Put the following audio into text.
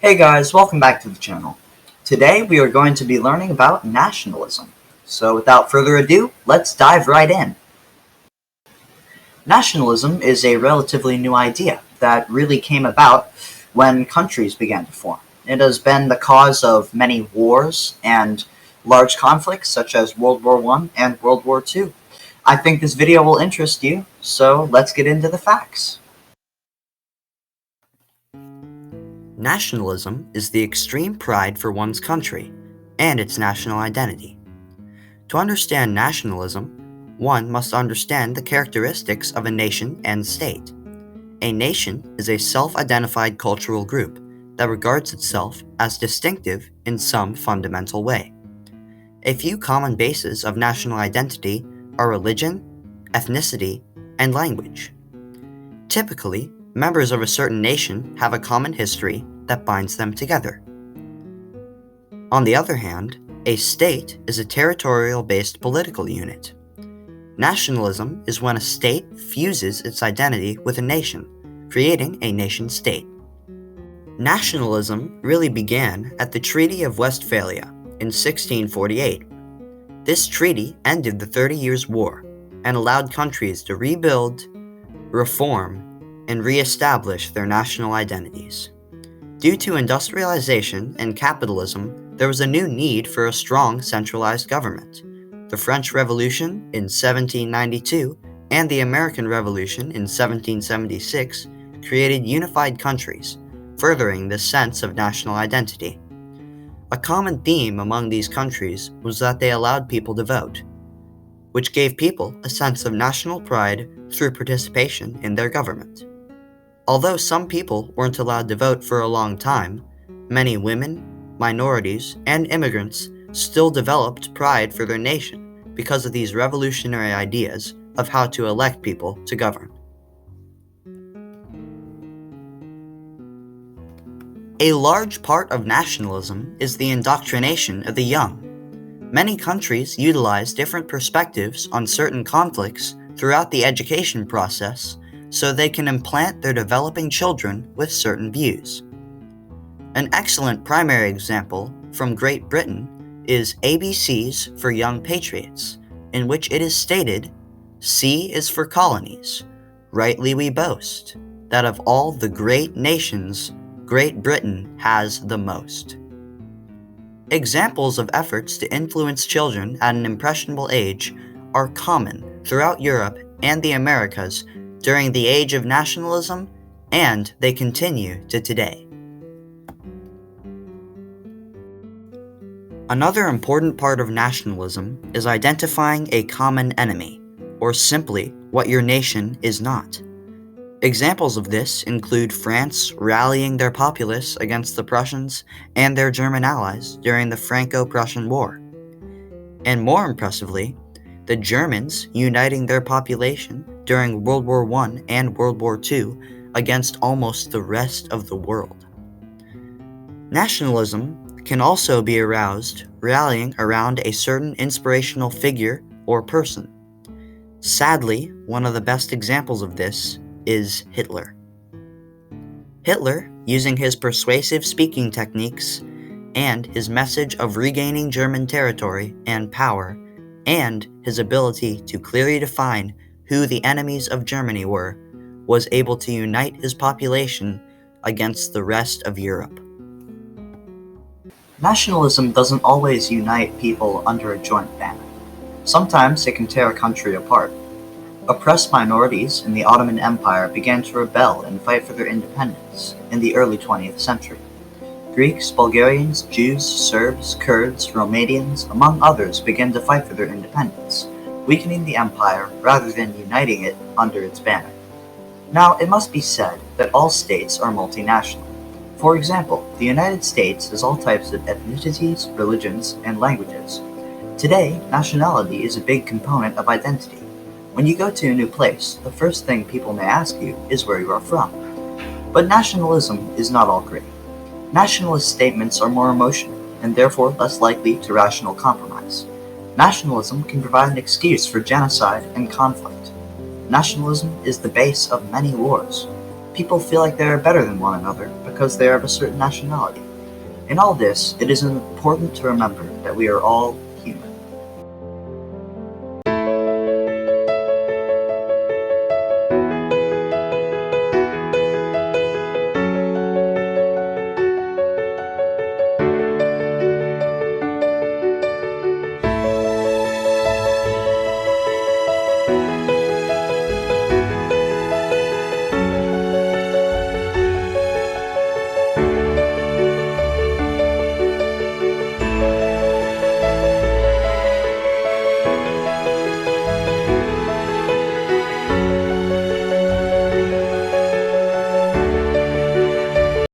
Hey guys, welcome back to the channel. Today we are going to be learning about nationalism. So without further ado, let's dive right in. Nationalism is a relatively new idea that really came about when countries began to form. It has been the cause of many wars and large conflicts such as World War I and World War II. I think this video will interest you, so let's get into the facts. Nationalism is the extreme pride for one's country and its national identity. To understand nationalism, one must understand the characteristics of a nation and state. A nation is a self-identified cultural group that regards itself as distinctive in some fundamental way. A few common bases of national identity are religion, ethnicity, and language. Typically, members of a certain nation have a common history that binds them together. On the other hand, a state is a territorial-based political unit. Nationalism is when a state fuses its identity with a nation, creating a nation-state. Nationalism really began at the Treaty of Westphalia in 1648. This treaty ended the 30 Years' War and allowed countries to rebuild, reform, and re-establish their national identities. Due to industrialization and capitalism, there was a new need for a strong centralized government. The French Revolution in 1792 and the American Revolution in 1776 created unified countries, furthering this sense of national identity. A common theme among these countries was that they allowed people to vote, which gave people a sense of national pride through participation in their government. Although some people weren't allowed to vote for a long time, many women, minorities, and immigrants still developed pride for their nation because of these revolutionary ideas of how to elect people to govern. A large part of nationalism is the indoctrination of the young. Many countries utilize different perspectives on certain conflicts throughout the education process so they can implant their developing children with certain views. An excellent primary example from Great Britain is ABCs for Young Patriots, in which it is stated, C is for colonies. Rightly we boast that of all the great nations, Great Britain has the most. Examples of efforts to influence children at an impressionable age are common throughout Europe and the Americas during the age of nationalism, and they continue to today. Another important part of nationalism is identifying a common enemy, or simply what your nation is not. Examples of this include France rallying their populace against the Prussians and their German allies during the Franco-Prussian War. And more impressively, the Germans uniting their population during World War I and World War II against almost the rest of the world. Nationalism can also be aroused rallying around a certain inspirational figure or person. Sadly, one of the best examples of this is Hitler. Hitler, using his persuasive speaking techniques and his message of regaining German territory and power, and his ability to clearly define who the enemies of Germany were, was able to unite his population against the rest of Europe. Nationalism doesn't always unite people under a joint banner. Sometimes it can tear a country apart. Oppressed minorities in the Ottoman Empire began to rebel and fight for their independence in the early 20th century. Greeks, Bulgarians, Jews, Serbs, Kurds, Romanians, among others began to fight for their independence, weakening the empire rather than uniting it under its banner. Now, it must be said that all states are multinational. For example, the United States has all types of ethnicities, religions, and languages. Today, nationality is a big component of identity. When you go to a new place, the first thing people may ask you is where you are from. But nationalism is not all great. Nationalist statements are more emotional, and therefore less likely to rational compromise. Nationalism can provide an excuse for genocide and conflict. Nationalism is the base of many wars. People feel like they are better than one another because they are of a certain nationality. In all this, it is important to remember that we are all